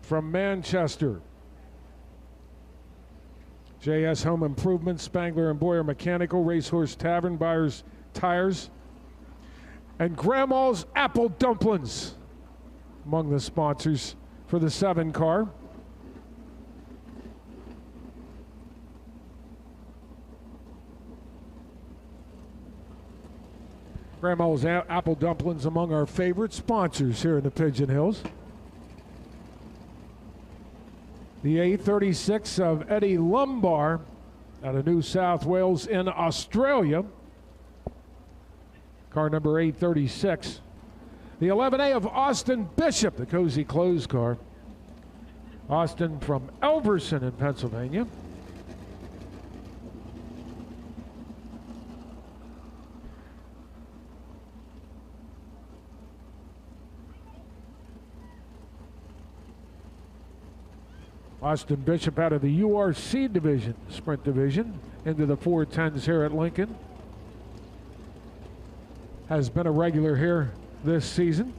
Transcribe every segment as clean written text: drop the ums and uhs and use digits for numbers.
from Manchester. JS Home Improvement, Spangler and Boyer Mechanical, Racehorse Tavern, Byers Tires, and Grandma's Apple Dumplings among the sponsors for the 7 car. Grandma's Apple Dumplings among our favorite sponsors here in the Pigeon Hills. The A36 of Eddie Lumbar out of New South Wales in Australia. Car number 836. The 11A of Austin Bishop, the Cozy Clothes car. Austin from Elverson in Pennsylvania. Austin Bishop out of the URC division, sprint division, into the 410s here at Lincoln. Has been a regular here this season.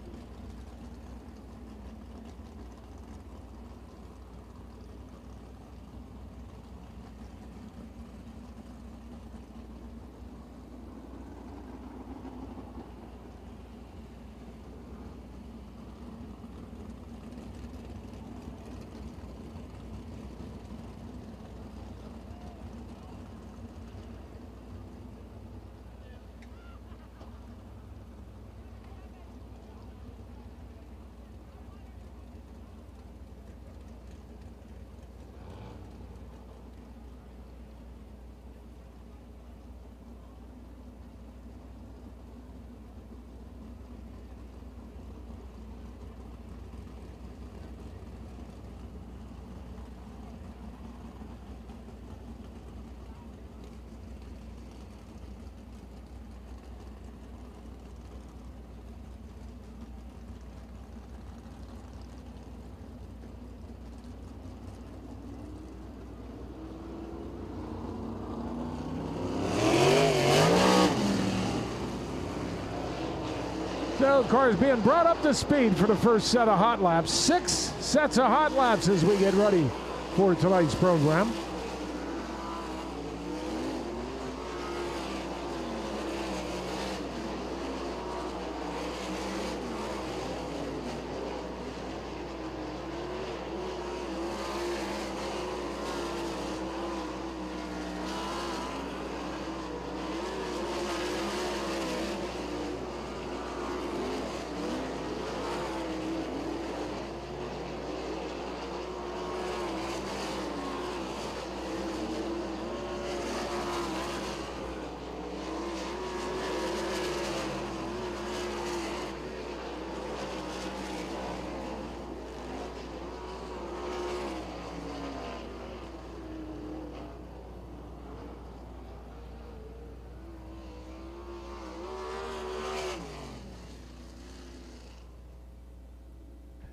So cars being brought up to speed for the first set of hot laps. 6 sets of hot laps as we get ready for tonight's program.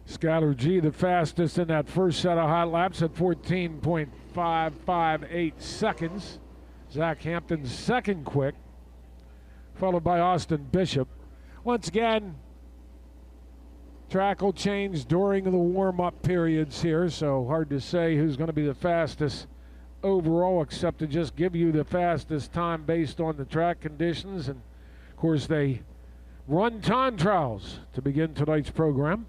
Skylar G, the fastest in that first set of hot laps at 14.558 seconds. Zach Hampton's second quick, followed by Austin Bishop. Once again, track will change during the warm-up periods here, so hard to say who's going to be the fastest overall, except to just give you the fastest time based on the track conditions. And, of course, they run time trials to begin tonight's program.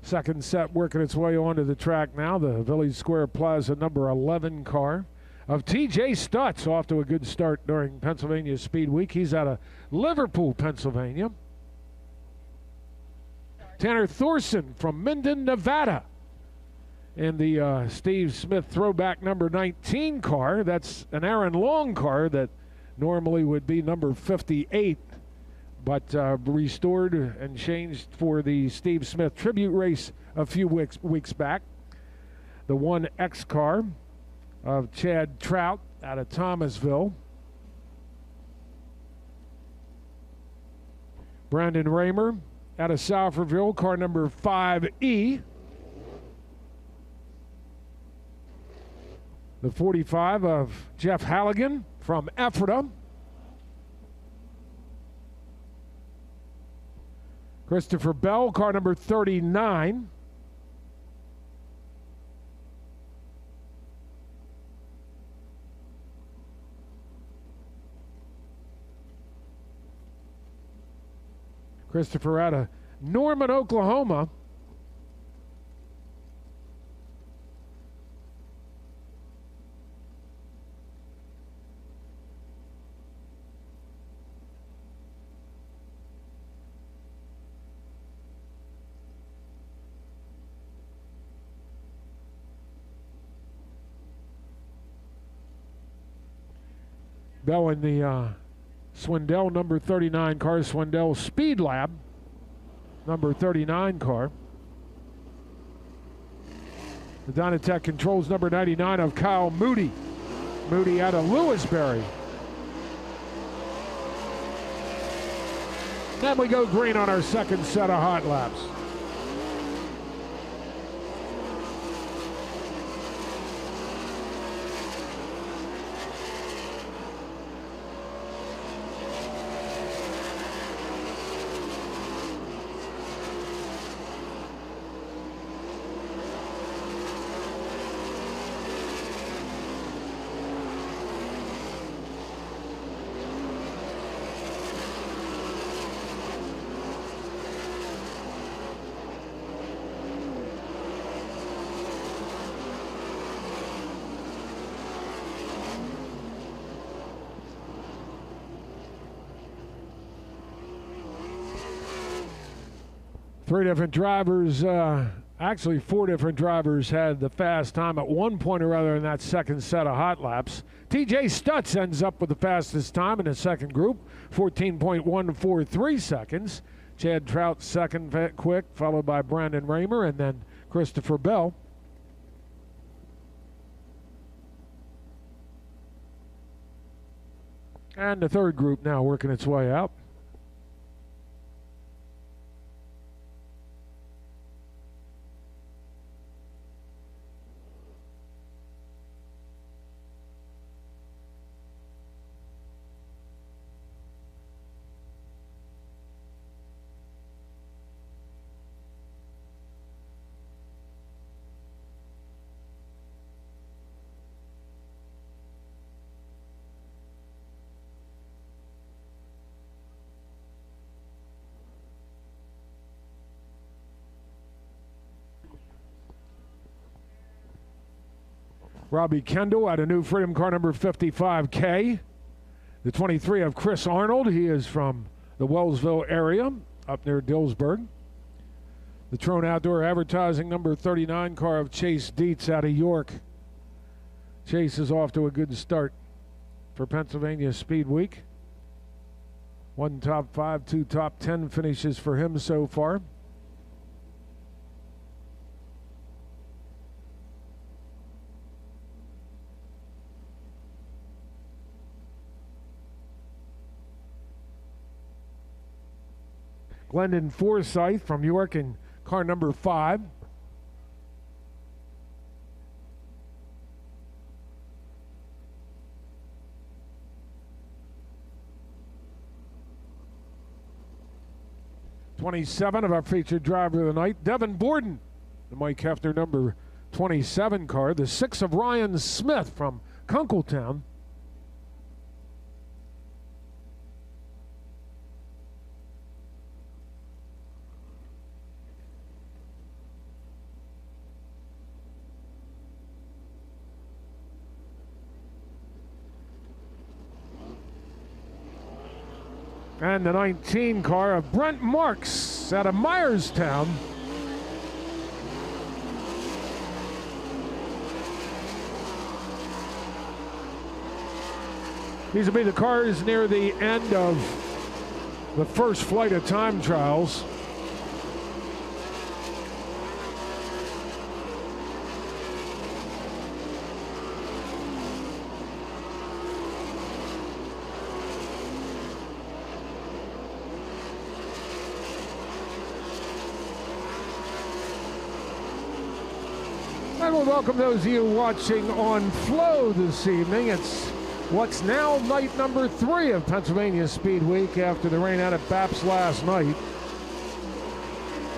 Second set working its way onto the track now. The Village Square Plaza number 11 car of TJ Stutz, off to a good start during Pennsylvania Speedweek. He's out of Liverpool, Pennsylvania. Tanner Thorson from Minden, Nevada, in the Steve Smith throwback number 19 car. That's an Aaron Long car that normally would be number 58. But restored and changed for the Steve Smith tribute race a few weeks back. The 1X car of Chad Trout out of Thomasville. Brandon Raymer out of Salfordville, car number 5E. The 45 of Jeff Halligan from Ephrata. Christopher Bell, car number 39. Christopher out of Norman, Oklahoma. Bell in the Swindell number 39 car, Swindell Speed Lab number 39 car. The Dynatech controls number 99 of Kyle Moody. Moody out of Lewisberry. Then we go green on our second set of hot laps. Three different drivers, actually four different drivers had the fast time at one point or other in that second set of hot laps. TJ Stutz ends up with the fastest time in the second group, 14.143 seconds. Chad Trout second quick, followed by Brandon Raymer and then Christopher Bell. And the third group now working its way out. Robbie Kendall out of New Freedom car number 55K. The 23 of Chris Arnold. He is from the Wellsville area up near Dillsburg. The Trone Outdoor Advertising number 39 car of Chase Dietz out of York. Chase is off to a good start for Pennsylvania Speed Week. One top 5, two top 10 finishes for him so far. Glendon Forsyth from York in car number 5. #27 of our featured driver of the night, Devin Borden, the Mike Hefner number 27 car. The 6 of Ryan Smith from Kunkletown. And the 19 car of Brent Marks out of Myerstown. These will be the cars near the end of the first flight of time trials. And we'll welcome those of you watching on Flow this evening. It's what's now night number 3 of Pennsylvania Speedweek after the rain out at Baps last night.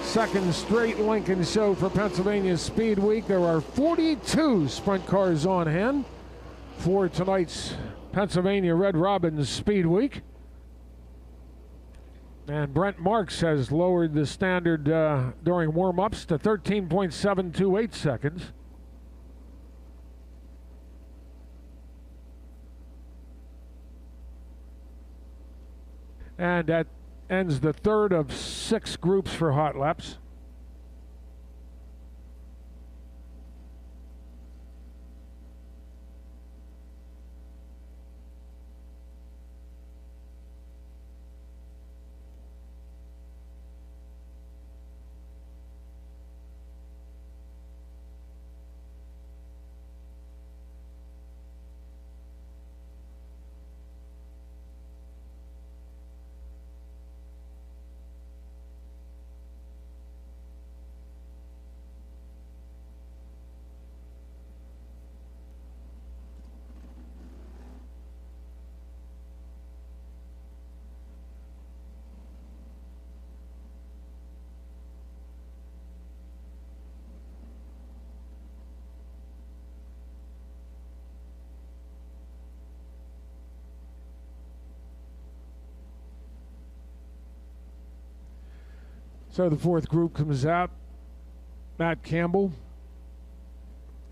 Second straight Lincoln show for Pennsylvania Speedweek. There are 42 sprint cars on hand for tonight's Pennsylvania Red Robin Speedweek. And Brent Marks has lowered the standard during warm-ups to 13.728 seconds. And that ends the third of 6 groups for hot laps. So the fourth group comes out. Matt Campbell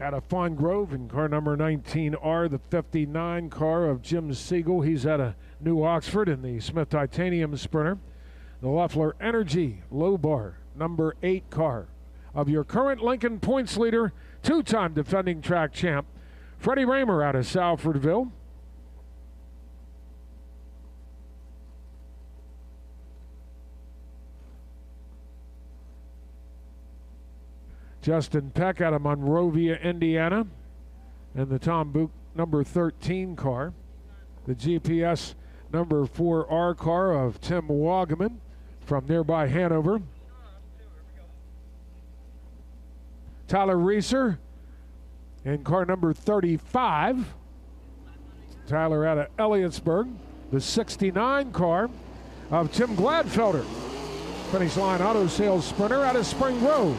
out of Fawn Grove in car number 19R, the 59 car of Jim Siegel. He's out of New Oxford in the Smith Titanium Sprinter. The Leffler Energy Low Bar number 8 car of your current Lincoln points leader, 2-time defending track champ, Freddie Raymer out of Salfordville. Justin Peck out of Monrovia, Indiana, and the Tom Book number 13 car. The GPS number 4R car of Tim Wagaman from nearby Hanover. Tyler Reeser in car number 35. Tyler out of Elliotsburg. The 69 car of Tim Gladfelder. Finish line auto sales sprinter out of Spring Grove.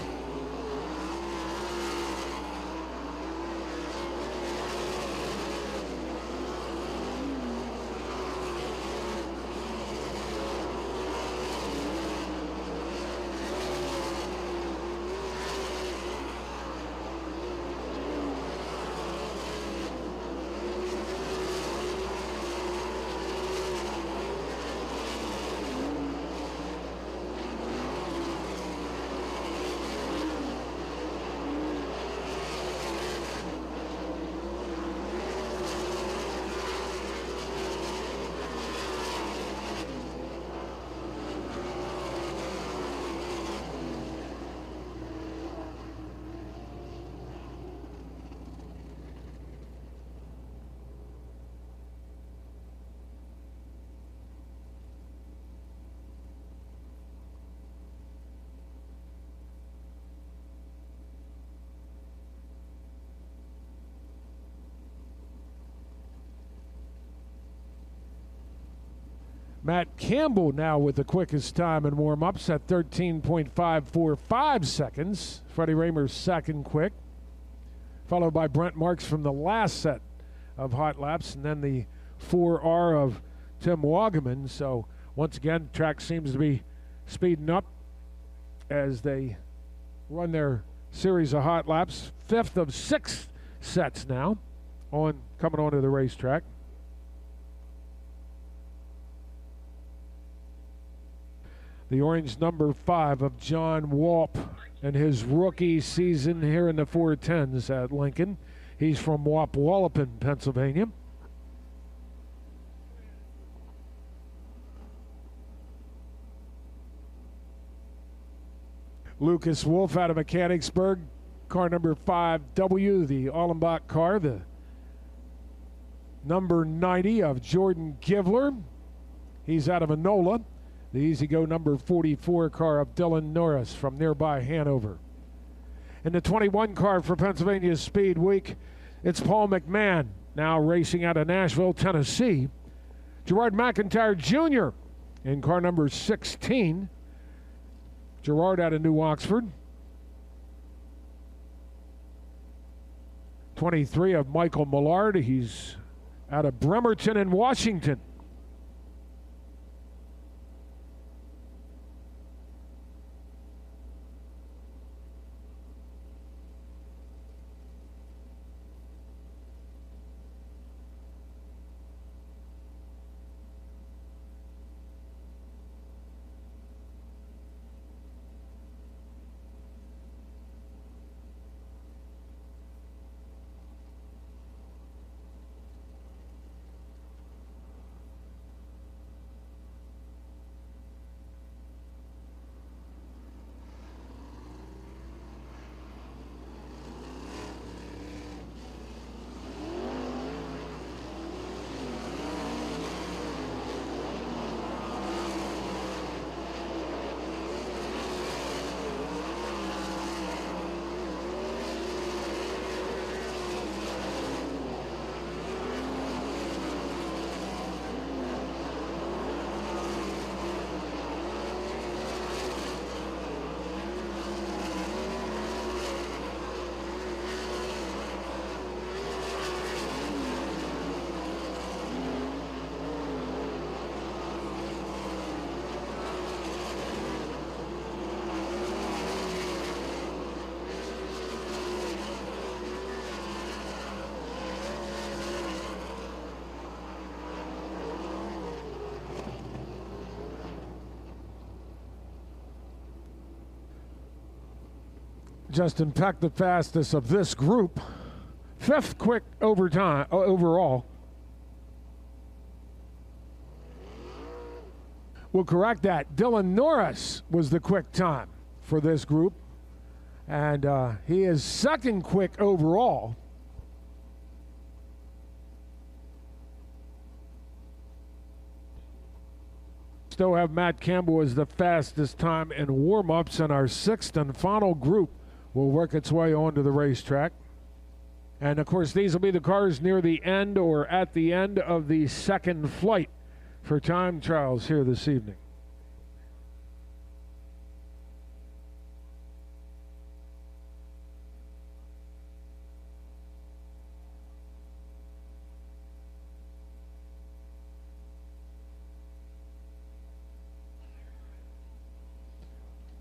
Matt Campbell now with the quickest time in warm-ups at 13.545 seconds. Freddie Raymer's second quick, followed by Brent Marks from the last set of hot laps, and then the 4R of Tim Wagaman. So once again, track seems to be speeding up as they run their series of hot laps. 5th of 6 sets now coming onto the racetrack. The orange number 5 of John Walp in his rookie season here in the 410s at Lincoln. He's from Wapwallopin, Pennsylvania. Lucas Wolf out of Mechanicsburg, car number 5W, the Allenbach car, the number 90 of Jordan Givler. He's out of Enola. The Easy Go number 44 car of Dylan Norris from nearby Hanover. In the 21 car for Pennsylvania Speedweek, it's Paul McMahon, now racing out of Nashville, Tennessee. Gerard McIntyre Jr. in car number 16. Gerard out of New Oxford. 23 of Michael Millard. He's out of Bremerton in Washington. Justin Peck, the fastest of this group. 5th quick overall. We'll correct that. Dylan Norris was the quick time for this group. And he is 2nd quick overall. Still have Matt Campbell as the fastest time in warm-ups, and our 6th and final group will work its way onto the racetrack. And of course, these will be the cars near the end or at the end of the 2nd flight for time trials here this evening.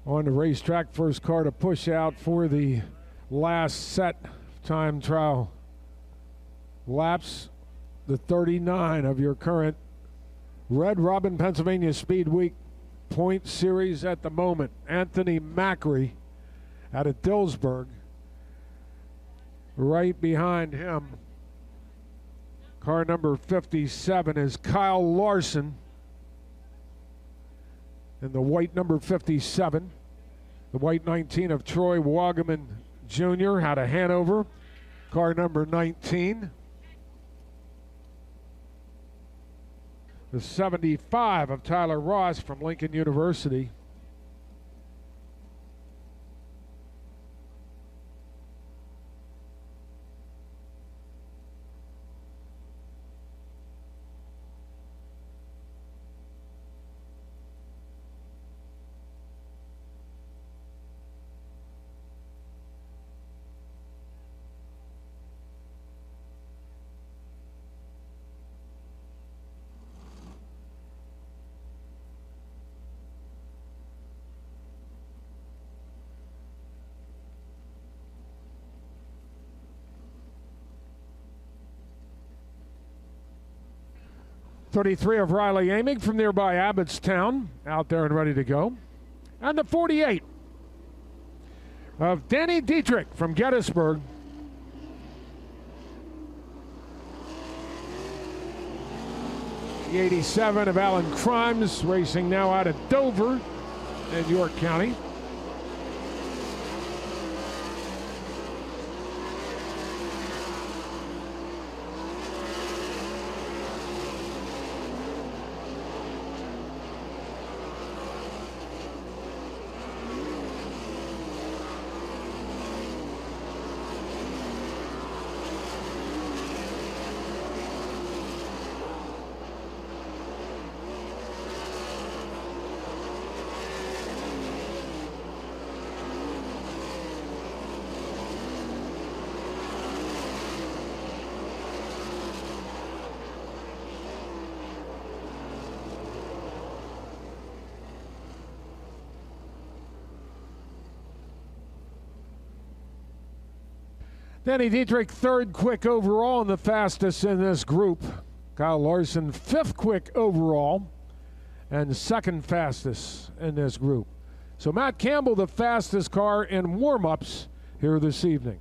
On the racetrack, first car to push out for the last set time trial laps, the 39 of your current Red Robin Pennsylvania Speedweek point series at the moment. Anthony Macri out of Dillsburg. Right behind him, car number 57 is Kyle Larson in the white number 57. The white 19 of Troy Wagaman Jr. out of Hanover, car number 19. The 75 of Tyler Ross from Lincoln University. .33 of Riley Amig from nearby Abbottstown, out there and ready to go. And the 48 of Danny Dietrich from Gettysburg. The 87 of Alan Crimes, racing now out of Dover in York County. Danny Dietrich, third quick overall and the fastest in this group. Kyle Larson, fifth quick overall and second fastest in this group. So Matt Campbell, the fastest car in warm-ups here this evening.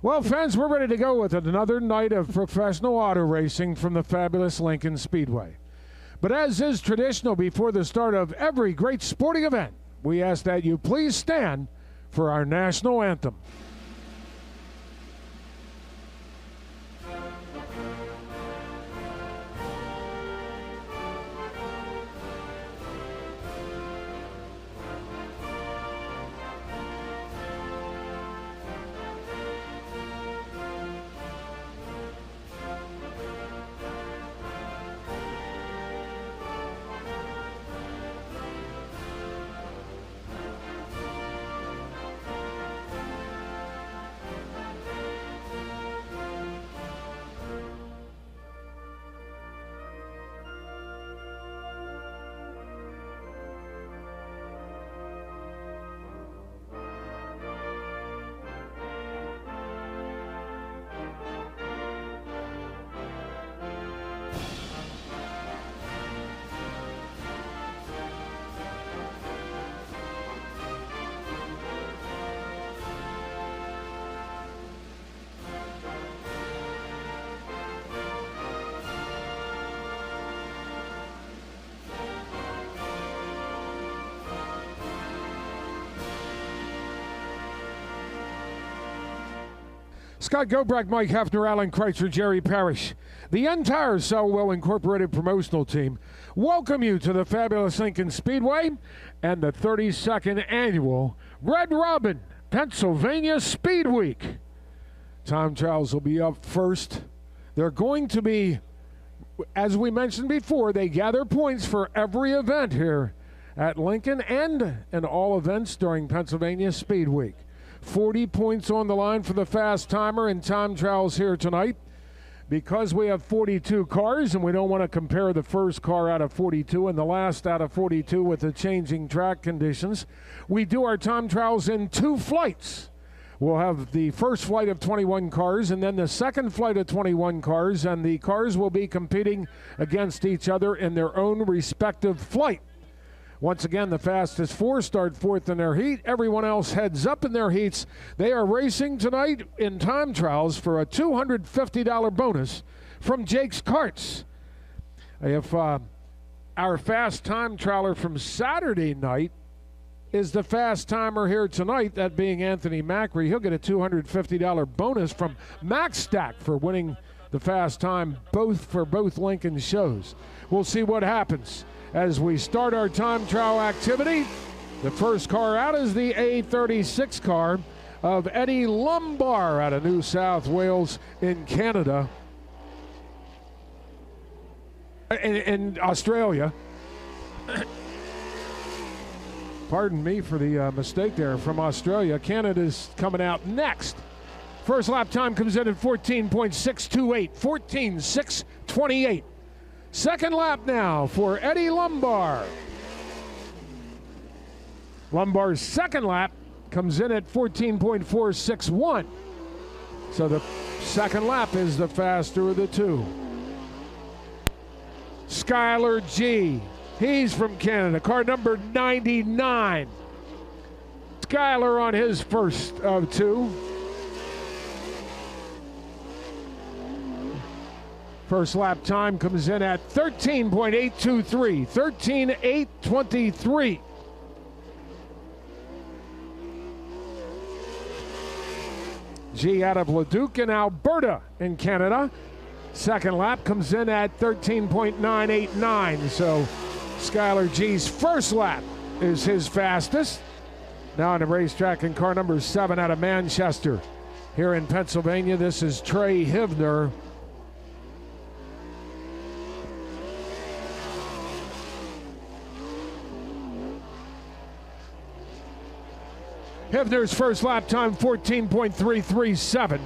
Well, friends, we're ready to go with another night of professional auto racing from the fabulous Lincoln Speedway. But as is traditional before the start of every great sporting event, we ask that you please stand for our national anthem. Scott Gobrecht, Mike Hefner, Alan Kreitzer, Jerry Parrish, the entire Selwell Incorporated promotional team welcome you to the fabulous Lincoln Speedway and the 32nd annual Red Robin Pennsylvania Speedweek. Time trials will be up first They're going to be, as we mentioned before, they gather points for every event here at Lincoln and in all events during Pennsylvania Speed Week. 40 points on the line for the fast timer and time trials here tonight. Because we have 42 cars and we don't want to compare the first car out of 42 and the last out of 42 with the changing track conditions, we do our time trials in 2 flights. We'll have the first flight of 21 cars and then the second flight of 21 cars, and the cars will be competing against each other in their own respective flight. Once again, the fastest 4 start 4th in their heat. Everyone else heads up in their heats. They are racing tonight in time trials for a $250 bonus from Jake's Karts. If our fast time trialer from Saturday night is the fast timer here tonight, that being Anthony Macri, he'll get a $250 bonus from MaxStack for winning the fast time for both Lincoln shows. We'll see what happens as we start our time trial activity. The first car out is the A36 car of Eddie Lumbar out of New South Wales in Canada, in Australia. Pardon me for the mistake there, from Australia. Canada's coming out next. First lap time comes in at 14.628, 14.628. Second lap now for Eddie Lumbar. Lumbar's second lap comes in at 14.461. So the second lap is the faster of the two. Skylar G. He's from Canada, car number 99. Skylar on his first of 2. First lap time comes in at 13.823, 13.823. G out of Leduc in Alberta in Canada. Second lap comes in at 13.989. So Skylar G's first lap is his fastest. Now on the racetrack in car number 7 out of Manchester here in Pennsylvania, this is Trey Hivner. Hivner's first lap time, 14.337,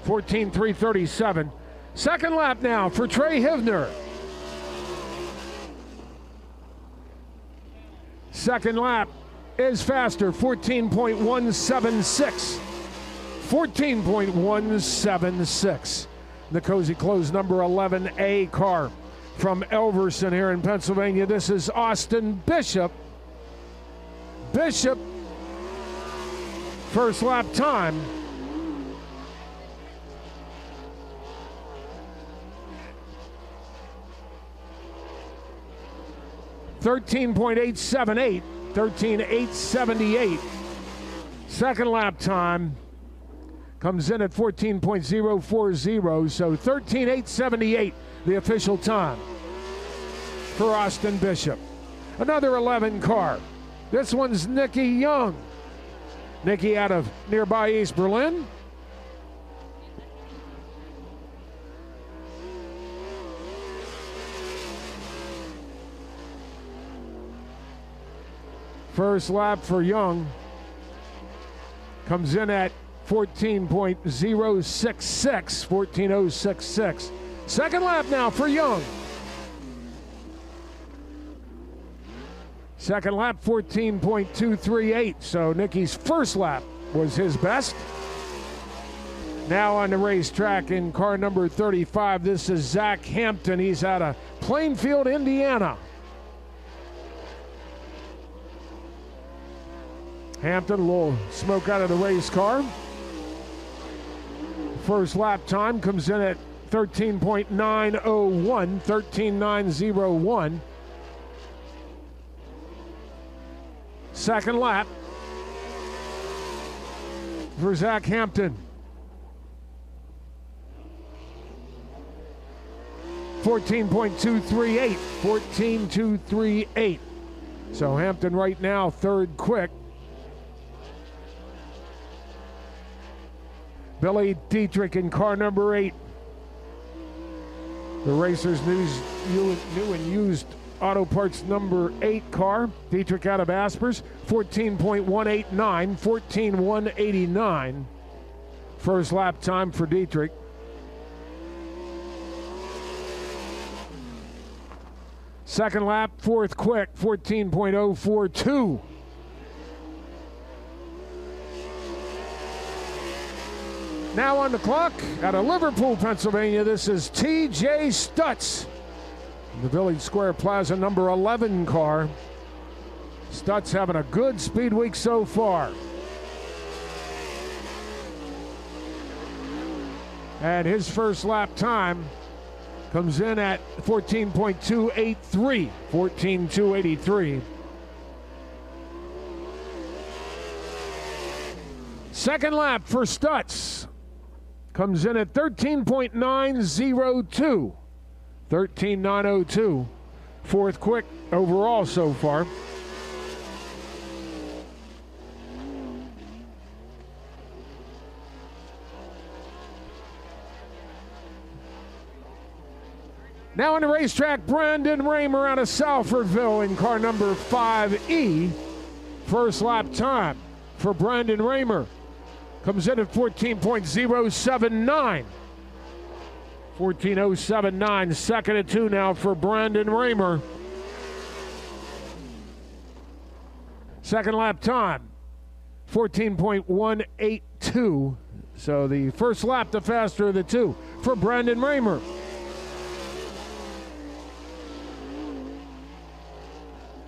14.337. Second lap now for Trey Hivner. Second lap is faster, 14.176, 14.176. The Cozy Close number 11A car from Elverson here in Pennsylvania. This is Austin Bishop. Bishop, first lap time, 13.878, 13.878. Second lap time comes in at 14.040, so 13.878 the official time for Austin Bishop. Another 11 car. This one's Nikki Young. Nikki out of nearby East Berlin. First lap for Young comes in at 14.066, 14.066. Second lap now for Young. Second lap, 14.238. So Nicky's first lap was his best. Now on the racetrack in car number 35, this is Zach Hampton. He's out of Plainfield, Indiana. Hampton, a little smoke out of the race car. First lap time comes in at 13.901, 13.901. Second lap for Zach Hampton. 14.238, 14.238. So Hampton right now third quick. Billy Dietrich in car number 8. The Racers new and used auto parts number 8 car. Dietrich out of Aspers, 14.189, 14.189. First lap time for Dietrich. Second lap, fourth quick, 14.042. Now on the clock, out of Liverpool, Pennsylvania, this is TJ Stutz. The Village Square Plaza number 11 car. Stutz having a good speed week so far. And his first lap time comes in at 14.283, 14.283. Second lap for Stutz comes in at 13.902, 13.902. Fourth quick overall so far. Now on the racetrack, Brandon Raymer out of Salfordville in car number 5E. First lap time for Brandon Raymer comes in at 14.079. 14.079, second and 2 now for Brandon Raymer. Second lap time, 14.182. So the first lap, the faster of the two for Brandon Raymer.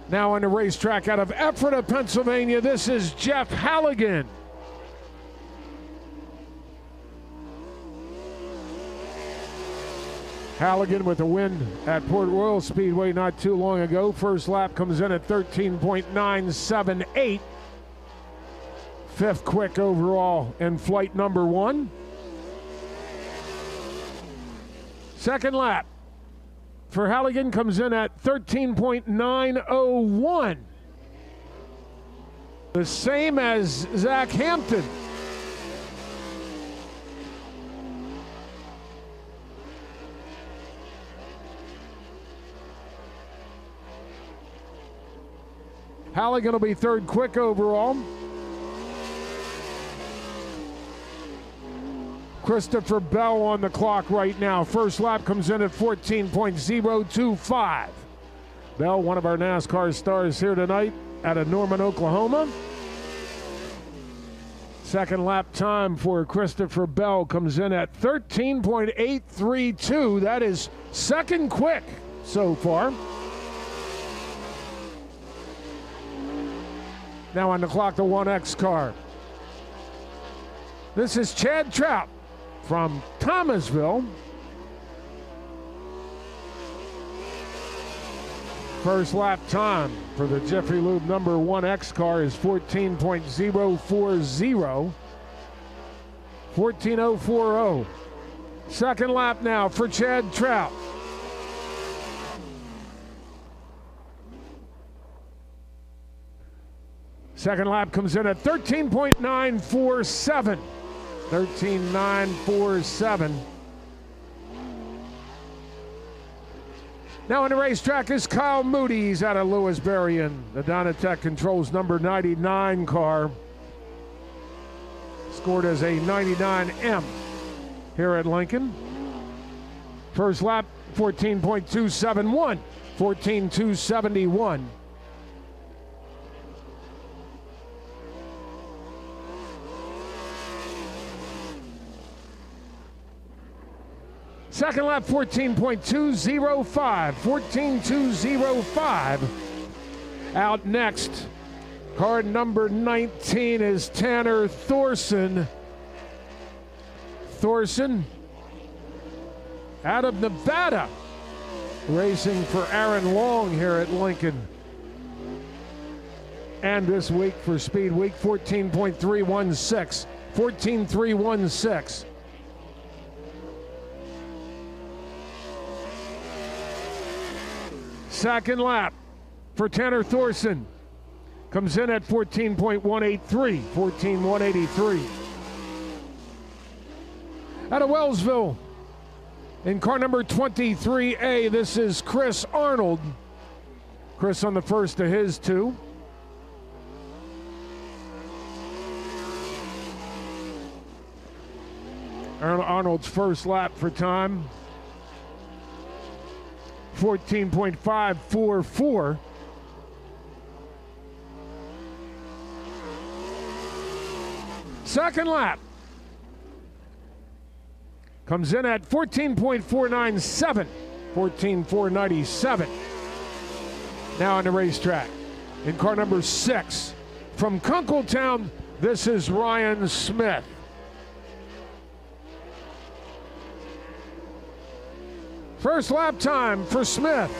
Now on the racetrack out of Ephrata, Pennsylvania, this is Jeff Halligan. Halligan with a win at Port Royal Speedway not too long ago. First lap comes in at 13.978. Fifth quick overall in flight number 1. Second lap for Halligan comes in at 13.901. The same as Zach Hampton. Halligan will be third quick overall. Christopher Bell on the clock right now. First lap comes in at 14.025. Bell, one of our NASCAR stars here tonight out of Norman, Oklahoma. Second lap time for Christopher Bell comes in at 13.832. That is second quick so far. Now on the clock, the 1X car. This is Chad Trout from Thomasville. First lap time for the Jiffy Lube number 1X car is 14.040. 14.040. Second lap now for Chad Trout. Second lap comes in at 13.947. 13.947. Now on the racetrack is Kyle Moody. He's out of Lewisberry, and the Dynatech controls number 99 car. Scored as a 99M here at Lincoln. First lap, 14.271. 14.271. Second lap, 14.205. 14.205. Out next, car number 19 is Tanner Thorson. Thorson out of Nevada, racing for Aaron Long here at Lincoln. And this week for Speedweek, 14.316. 14.316. Second lap for Tanner Thorson comes in at 14.183. 14.183. Out of Wellsville, In car number 23A, this is Chris Arnold. Chris on the first of his two. Arnold's first lap for time, 14.544. Second lap comes in at 14.497, 14.497. Now on the racetrack. In car number 6, from Kunkletown, this is Ryan Smith. First lap time for Smith.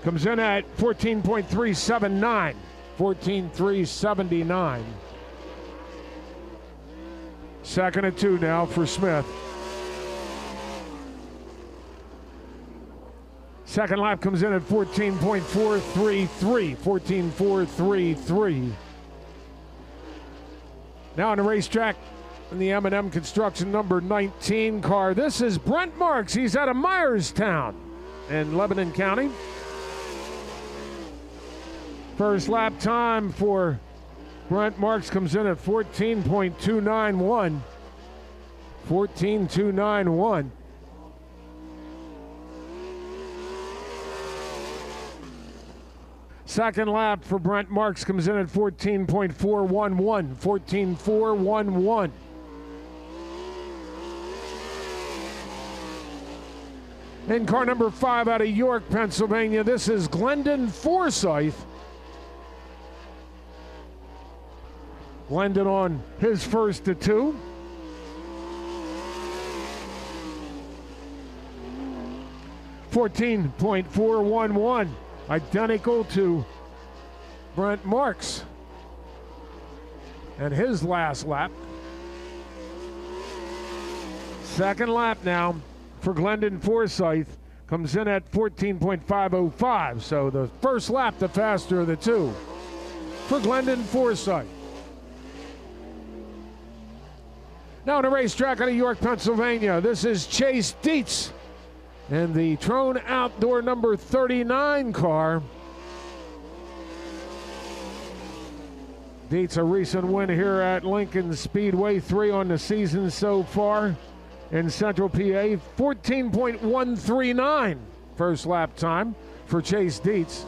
Comes in at 14.379, 14.379. Second and 2 now for Smith. Second lap comes in at 14.433, 14.433. Now on the racetrack, in the M&M Construction number 19 car, this is Brent Marks. He's out of Myerstown in Lebanon County. First lap time for Brent Marks comes in at 14.291. 14.291. Second lap for Brent Marks comes in at 14.411. 14.411. In car number 5 out of York, Pennsylvania, this is Glendon Forsyth. Glendon on his first of 2. .411, identical to Brent Marks and his last lap. Second lap now for Glendon Forsyth comes in at 14.505. So the first lap, the faster of the 2 for Glendon Forsyth. Now on the racetrack out of York, Pennsylvania, this is Chase Dietz in the Trone Outdoor number 39 car. Dietz, a recent win here at Lincoln Speedway, 3 on the season so far in Central PA. 14.139 first lap time for Chase Dietz.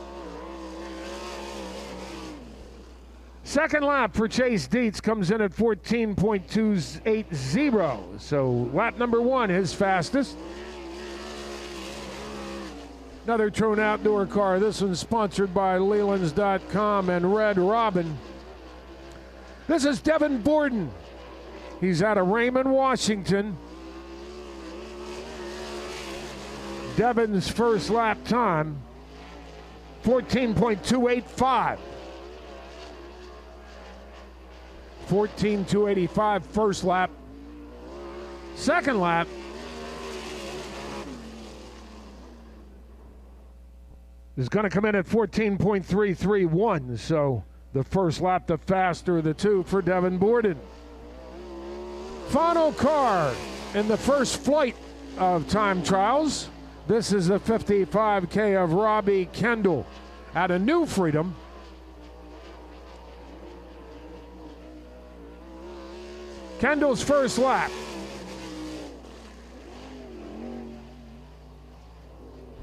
Second lap for Chase Dietz comes in at 14.280. So lap number 1, his fastest. Another Trone Outdoor car. This one's sponsored by Lelands.com and Red Robin. This is Devin Borden. He's out of Raymond, Washington. Devin's first lap time, 14.285. 14.285 first lap. Second lap is going to come in at 14.331. So the first lap, the faster of the 2 for Devin Borden. Final car in the first flight of time trials. This is the 55K of Robbie Kendall out of New Freedom. Kendall's first lap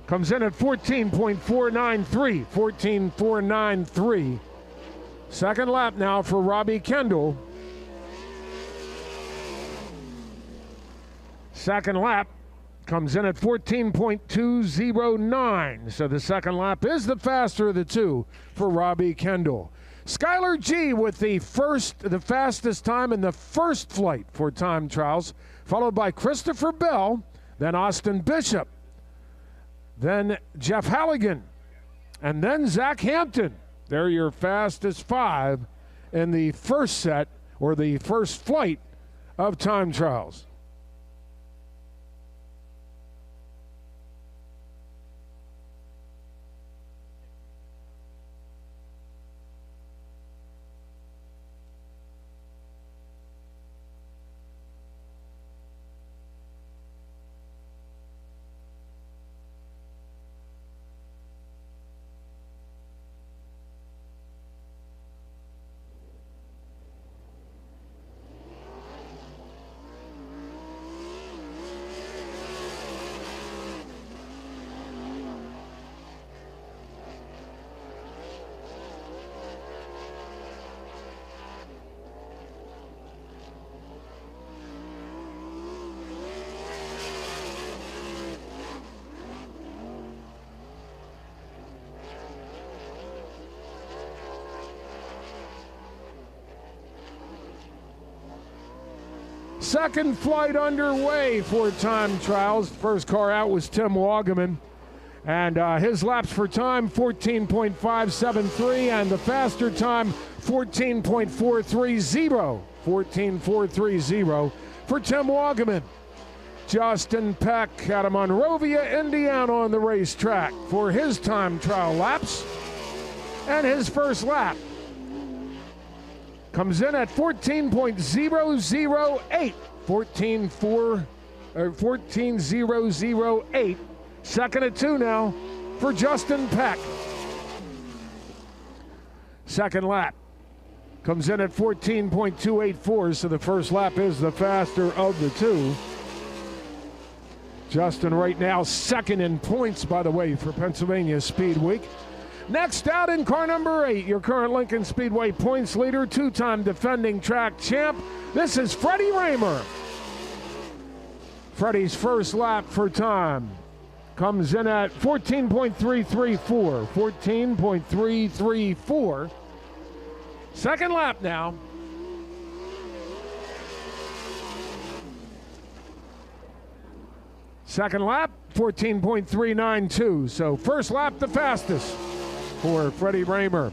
comes in at 14.493, 14.493. Second lap now for Robbie Kendall. Second lap comes in at 14.209. So the second lap is the faster of the 2 for Robbie Kendall. Skylar G with the fastest time in the first flight for time trials, followed by Christopher Bell, then Austin Bishop, then Jeff Halligan, and then Zach Hampton. They're your fastest 5 in the first set or the first flight of time trials. second flight underway for time trials. First car out was Tim Wagaman. And his laps for time, 14.573, and the faster time, 14.430. 14.430 for Tim Wagaman. Justin Peck out of Monrovia, Indiana on the racetrack for his time trial laps. And his first lap comes in at 14.008. 14.008. Second at 2 now for Justin Peck. Second lap comes in at 14.284, so the first lap is the faster of the two. Justin right now second in points, by the way, for Pennsylvania Speedweek. Next out in car number 8, your current Lincoln Speedway points leader, two-time defending track champ. This is Freddie Raymer. Freddie's first lap for time comes in at 14.334. 14.334. Second lap now. Second lap, 14.392. So first lap, the fastest for Freddie Raymer.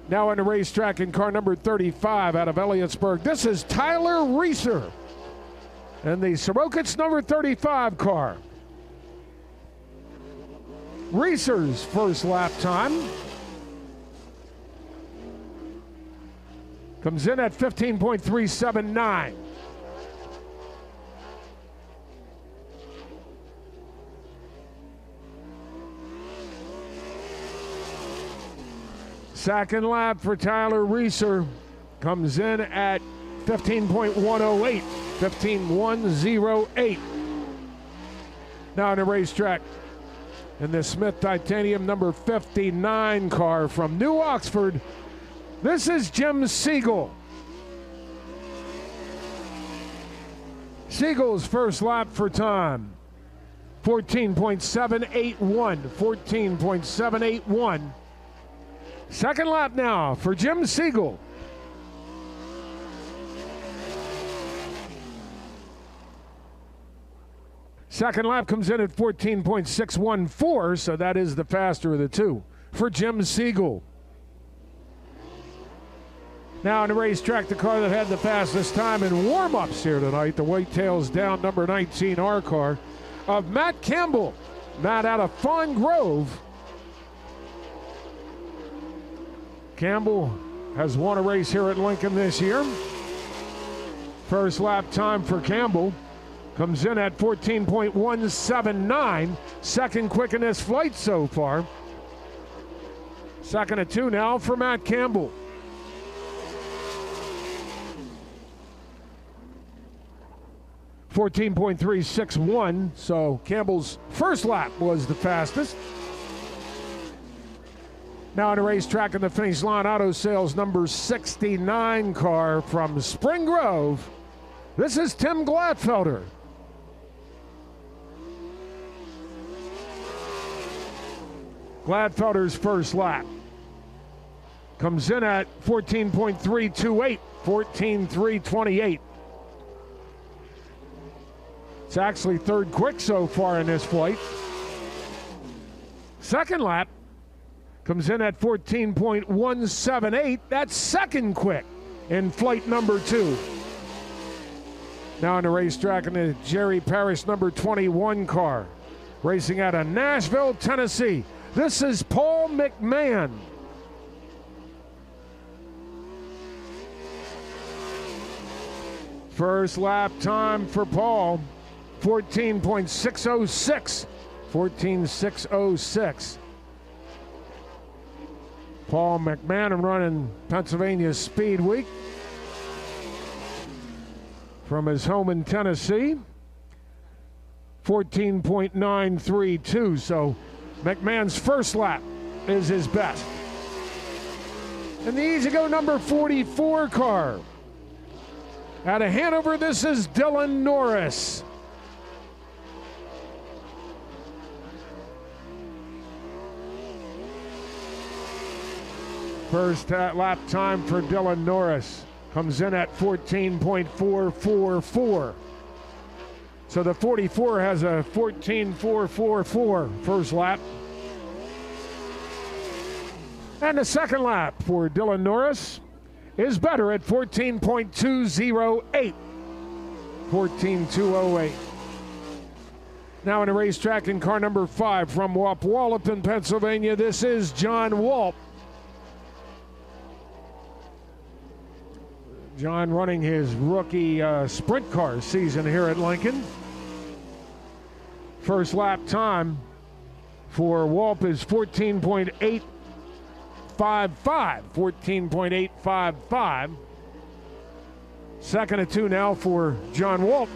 Now on the racetrack in car number 35 out of Elliotsburg. This is Tyler Reeser and the Sirokits number 35 car. Reeser's first lap time comes in at 15.379. Second lap for Tyler Reeser comes in at 15.108. 15.108. Now on the racetrack in the Smith Titanium number 59 car from New Oxford, this is Jim Siegel. Siegel's first lap for time, 14.781. 14.781. Second lap now for Jim Siegel. Second lap comes in at 14.614, so that is the faster of the two for Jim Siegel. Now on the racetrack, the car that had the fastest time in warm-ups here tonight, the Whitetails down number 19 R car of Matt Campbell. Matt out of Fawn Grove. Campbell has won a race here at Lincoln this year. First lap time for Campbell comes in at 14.179. Second quick in this flight so far. Second at 2 now for Matt Campbell. .361, so Campbell's first lap was the fastest. Now on the racetrack in the finish line, Auto Sales number 69 car from Spring Grove. This is Tim Gladfelder. Gladfelder's first lap comes in at 14.328, 14.328. It's actually third quick so far in this flight. Second lap comes in at 14.178. That's second quick in flight number 2. Now on the racetrack in the Jerry Parrish number 21 car, racing out of Nashville, Tennessee. This is Paul McMahon. First lap time for Paul, 14.606. 14.606. Paul McMahon running Pennsylvania Speedweek from his home in Tennessee. 14.932. So McMahon's first lap is his best. And the Easy Go number 44 car out of Hanover, this is Dylan Norris. First lap time for Dylan Norris comes in at 14.444. So the 44 has a 14.444 first lap. And the second lap for Dylan Norris is better at 14.208. 14.208. Now in the racetrack in car number 5 from Wallop in Pennsylvania, this is John Walp. John running his rookie sprint car season here at Lincoln. First lap time for Walp is 14.855. 14.855. Second and 2 now for John Walp.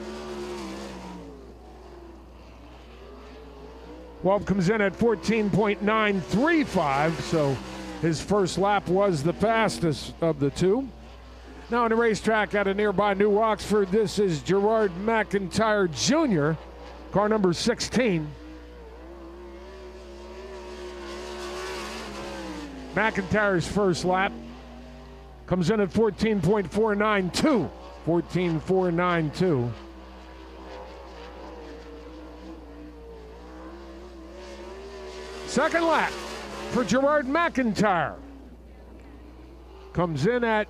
Walp comes in at 14.935, so his first lap was the fastest of the two. Now on the racetrack at a nearby New Oxford, this is Gerard McIntyre Jr., car number 16. McIntyre's first lap comes in at 14.492. 14.492. Second lap for Gerard McIntyre comes in at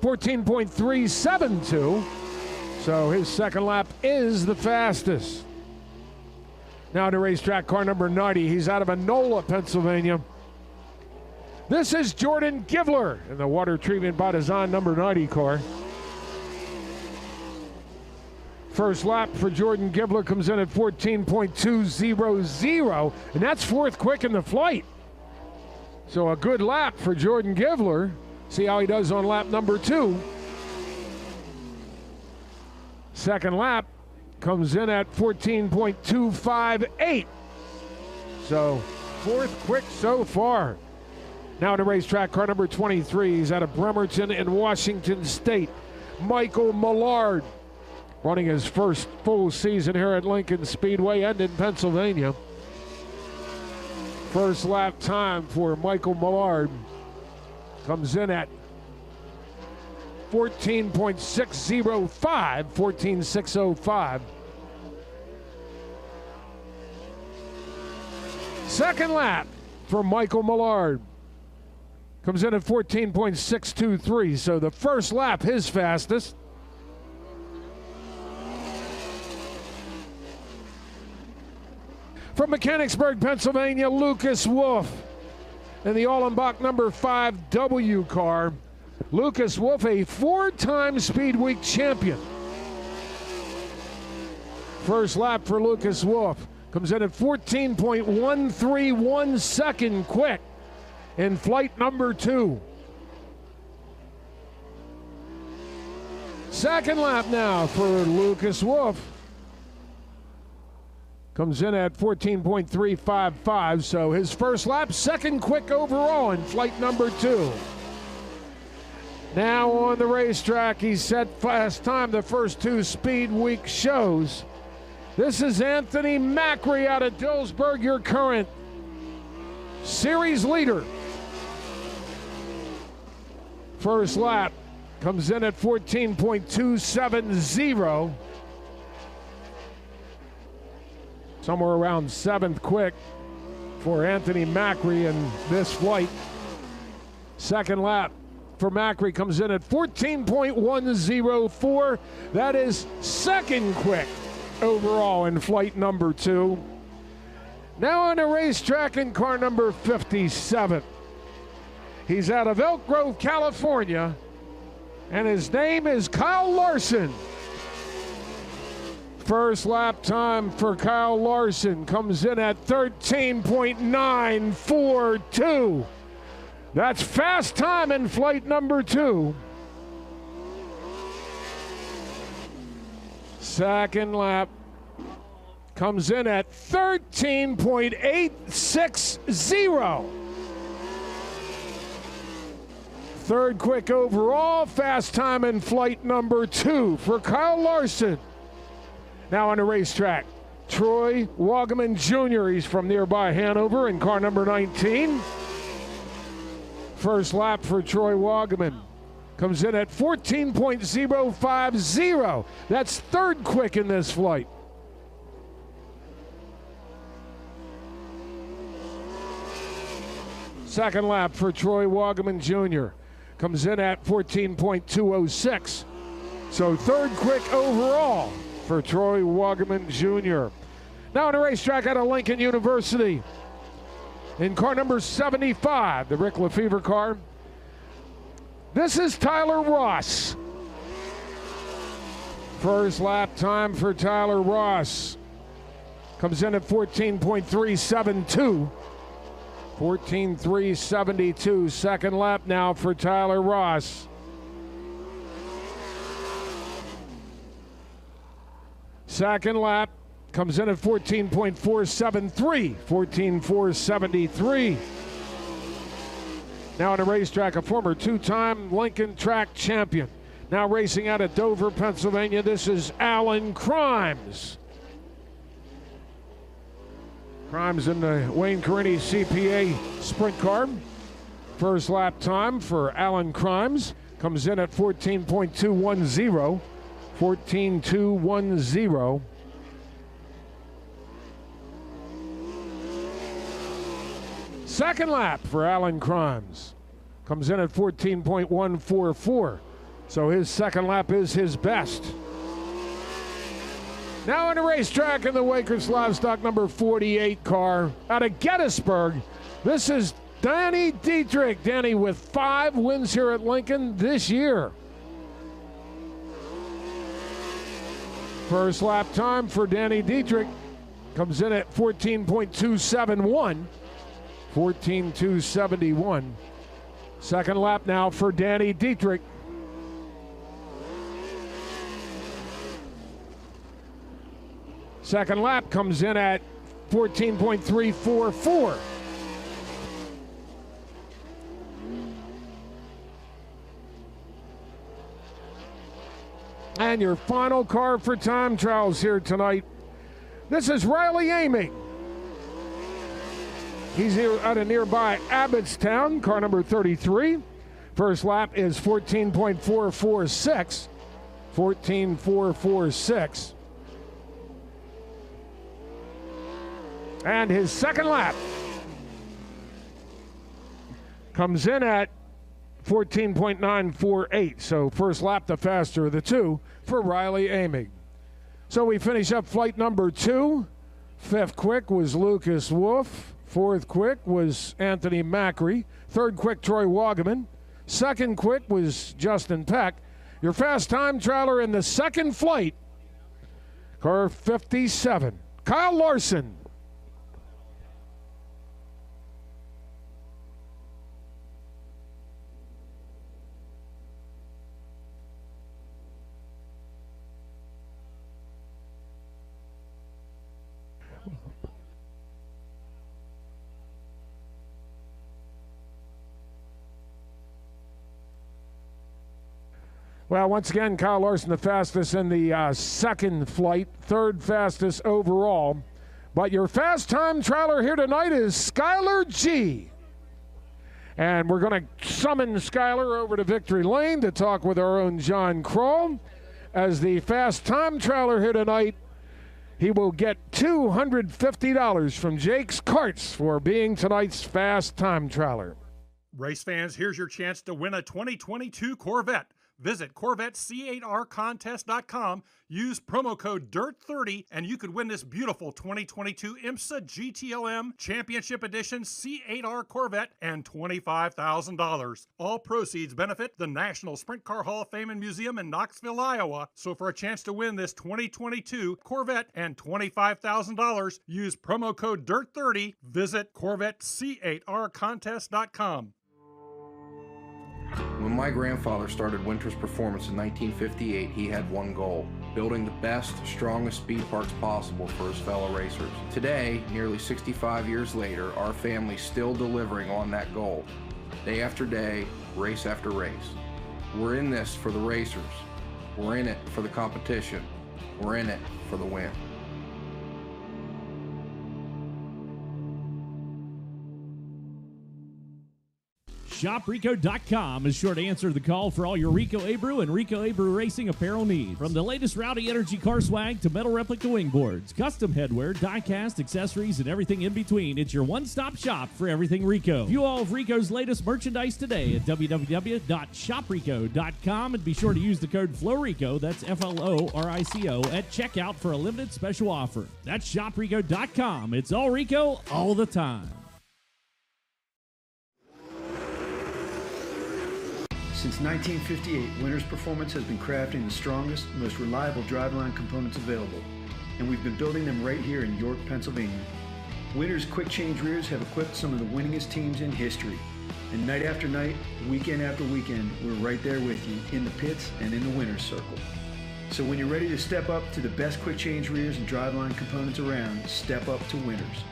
14.372. So his second lap is the fastest. Now to racetrack car number 90. He's out of Enola, Pennsylvania. This is Jordan Givler in the water treatment by design number 90 car. First lap for Jordan Givler comes in at 14.200, and that's fourth quick in the flight. So a good lap for Jordan Givler. See how he does on lap number 2. Second lap comes in at 14.258. So fourth quick so far. Now to racetrack car number 23. He's out of Bremerton in Washington State. Michael Millard, running his first full season here at Lincoln Speedway and in Pennsylvania. First lap time for Michael Millard comes in at 14.605, 14.605. Second lap for Michael Millard comes in at 14.623, so the first lap his fastest. From Mechanicsburg, Pennsylvania, Lucas Wolf in the Allenbach number 5W car. Lucas Wolf, a 4-time Speedweek champion. First lap for Lucas Wolf comes in at 14.131 second quick in flight number 2. Second lap now for Lucas Wolf. Comes in at 14.355, so his first lap, second quick overall in flight number 2. Now on the racetrack, he set fast time the first 2 Speedweek shows. This is Anthony Macri out of Dillsburg, your current series leader. First lap comes in at 14.270. Somewhere around 7th quick for Anthony Macri in this flight. Second lap for Macri comes in at 14.104. That is second quick overall in flight number 2. Now on the racetrack in car number 57. He's out of Elk Grove, California, and his name is Kyle Larson. First lap time for Kyle Larson comes in at 13.942. That's fast time in flight number 2. Second lap comes in at 13.860. Third quick overall, fast time in flight number 2 for Kyle Larson. Now on the racetrack, Troy Wagaman Jr. He's from nearby Hanover in car number 19. First lap for Troy Wagaman comes in at 14.050. That's third quick in this flight. Second lap for Troy Wagaman Jr. comes in at 14.206. So third quick overall for Troy Wagaman Jr. Now on the racetrack out of Lincoln University, in car number 75, the Rick Lefevre car, this is Tyler Ross. First lap time for Tyler Ross comes in at 14.372. 14.372. Second lap now for Tyler Ross. Second lap comes in at 14.473. 14.473. Now on the racetrack, a former two-time Lincoln track champion. Now racing out of Dover, Pennsylvania, this is Alan Crimes. Crimes in the Wayne Carini CPA sprint car. First lap time for Alan Crimes comes in at 14.210. 14.210. Second lap for Alan Crimes comes in at 14.144. So his second lap is his best. Now on the racetrack in the Wakers Livestock number 48 car out of Gettysburg, this is Danny Dietrich. Danny with 5 wins here at Lincoln this year. First lap time for Danny Dietrich comes in at 14.271. 14.271. Second lap now for Danny Dietrich. Second lap comes in at 14.344. And your final car for time trials here tonight. This is Riley Aming. He's here out of nearby Abbottstown, car number 33. First lap is 14.446. 14.446. And his second lap comes in at 14.948. So first lap, the faster of the two for Riley Aming. So we finish up flight number 2. Fifth quick was Lucas Wolf. Fourth quick was Anthony Macri. Third quick, Troy Wagaman. Second quick was Justin Peck. Your fast time trialer in the second flight, car 57, Kyle Larson. Well, once again, Kyle Larson the fastest in the second flight, third fastest overall. But your fast time trialer here tonight is Skylar G. And we're going to summon Skylar over to Victory Lane to talk with our own John Kroll. As the fast time trialer here tonight, he will get $250 from Jake's Karts for being tonight's fast time trialer. Race fans, here's your chance to win a 2022 Corvette. Visit CorvetteC8RContest.com, use promo code DIRT30, and you could win this beautiful 2022 IMSA GTLM Championship Edition C8R Corvette and $25,000. All proceeds benefit the National Sprint Car Hall of Fame and Museum in Knoxville, Iowa. So for a chance to win this 2022 Corvette and $25,000, use promo code DIRT30, visit CorvetteC8RContest.com. When my grandfather started Winters Performance in 1958, he had one goal: building the best, strongest speed parts possible for his fellow racers. Today, nearly 65 years later, our family's still delivering on that goal. Day after day, race after race. We're in this for the racers. We're in it for the competition. We're in it for the win. ShopRico.com is sure to answer the call for all your Rico Abreu and Rico Abreu Racing apparel needs. From the latest Rowdy Energy car swag to metal replica wingboards, custom headwear, die-cast, accessories, and everything in between, it's your one-stop shop for everything Rico. View all of Rico's latest merchandise today at www.shoprico.com and be sure to use the code FLORICO, that's FLORICO, at checkout for a limited special offer. That's ShopRico.com. It's all Rico, all the time. Since 1958, Winters Performance has been crafting the strongest, most reliable driveline components available, and we've been building them right here in York, Pennsylvania. Winters Quick Change Rears have equipped some of the winningest teams in history, and night after night, weekend after weekend, we're right there with you in the pits and in the winner's circle. So when you're ready to step up to the best quick change rears and driveline components around, step up to Winters.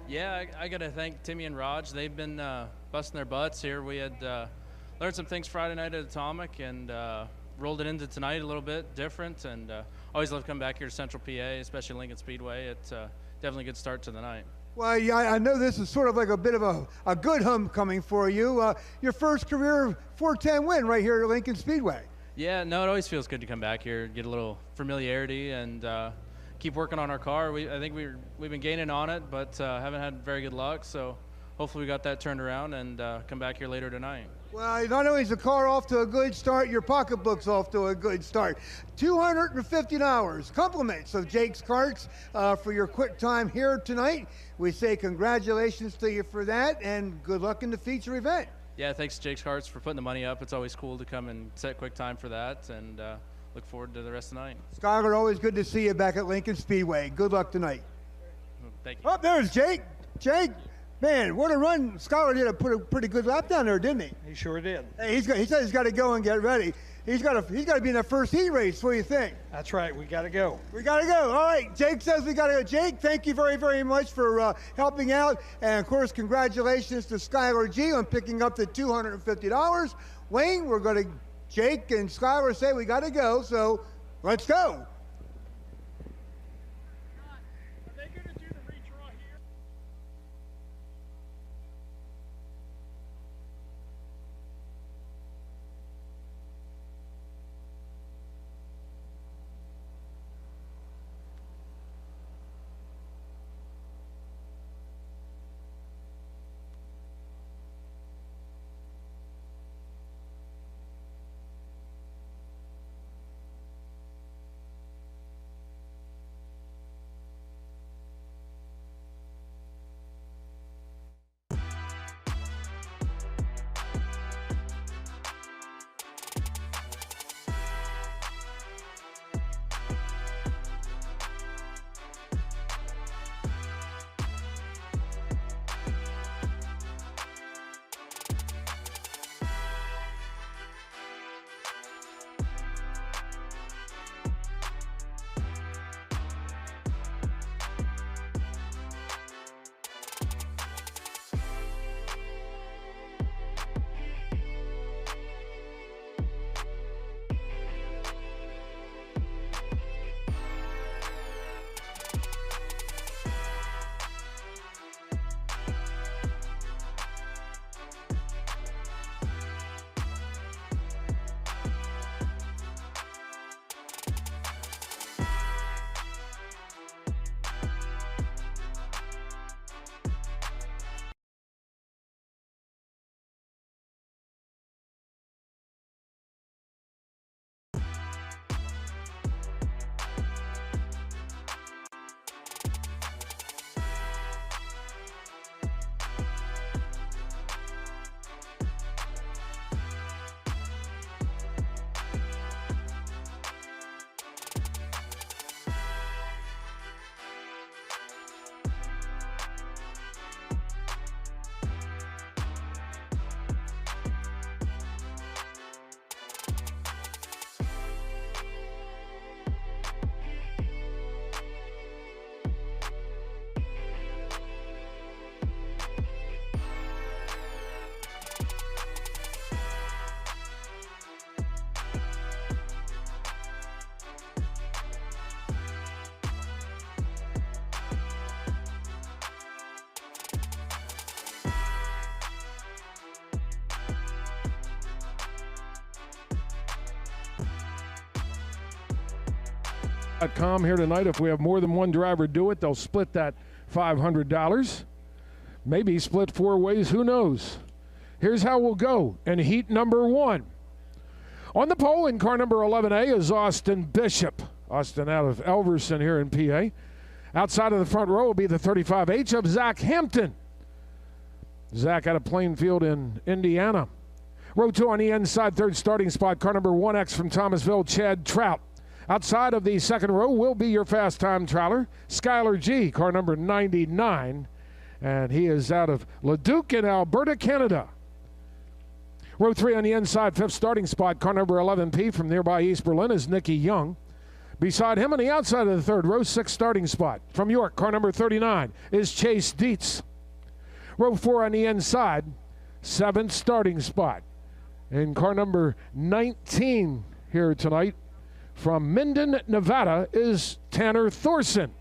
Yeah, I got to thank Timmy and Raj. They've been busting their butts here. We had learned some things Friday night at Atomic and rolled it into tonight a little bit different. And always love coming back here to Central PA, especially Lincoln Speedway. It's definitely a good start to the night. Well, yeah, I know this is sort of like a bit of a good homecoming for you. Your first career 410 win right here at Lincoln Speedway. Yeah, no, it always feels good to come back here, get a little familiarity, and keep working on our car. I think we've been gaining on it, but haven't had very good luck. So hopefully we got that turned around and come back here later tonight. Well, not only is the car off to a good start, your pocketbook's off to a good start. $250 compliments of Jake's Karts for your quick time here tonight. We say congratulations to you for that, and good luck in the feature event. Yeah, thanks to Jake's Karts for putting the money up. It's always cool to come and set quick time for that, and look forward to the rest of the night. Skyler, always good to see you back at Lincoln Speedway. Good luck tonight. Thank you. Oh, there's Jake. Jake, man, what a run. Skyler did put a pretty good lap down there, didn't he? He sure did. Hey, he said he's got to go and get ready. He's got to be in that first heat race. What do you think? That's right. We got to go. We got to go. All right. Jake says we got to go. Jake, thank you very, very much for helping out. And, of course, congratulations to Skylar G on picking up the $250. Wayne, we're going to – Jake and Skylar say we got to go, so let's go. .com here tonight. If we have more than one driver do it, they'll split that $500. Maybe split 4 ways, who knows? Here's how we'll go in heat number 1. On the pole in car number 11A is Austin Bishop. Austin out of Elverson here in PA. Outside of the front row will be the 35H of Zach Hampton. Zach out of Plainfield in Indiana. Row 2 on the inside, third starting spot, car number 1X from Thomasville, Chad Trout. Outside of the second row will be your fast time trialer, Skylar G, car number 99. And he is out of Leduc in Alberta, Canada. Row 3 on the inside, fifth starting spot, car number 11P from nearby East Berlin is Nicky Young. Beside him on the outside of the third row, sixth starting spot, from York, car number 39 is Chase Dietz. Row 4 on the inside, seventh starting spot. In car number 19 here tonight, from Minden, Nevada, is Tanner Thorson.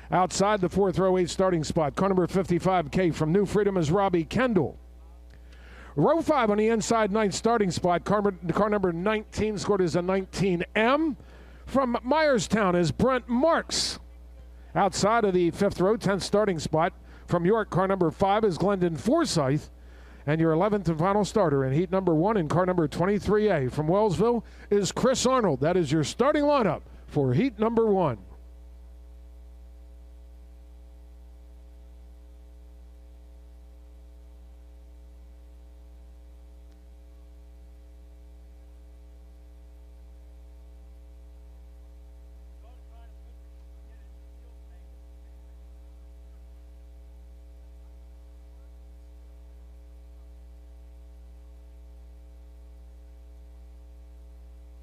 Outside the fourth row, eighth starting spot, car number 55K from New Freedom is Robbie Kendall. Row 5 on the inside, ninth starting spot, car number 19, scored as a 19M. From Myerstown is Brent Marks. Outside of the fifth row, 10th starting spot, from York, car number 5 is Glendon Forsyth. And your 11th and final starter in heat number 1 in car number 23A from Wellsville is Chris Arnold. That is your starting lineup for heat number 1.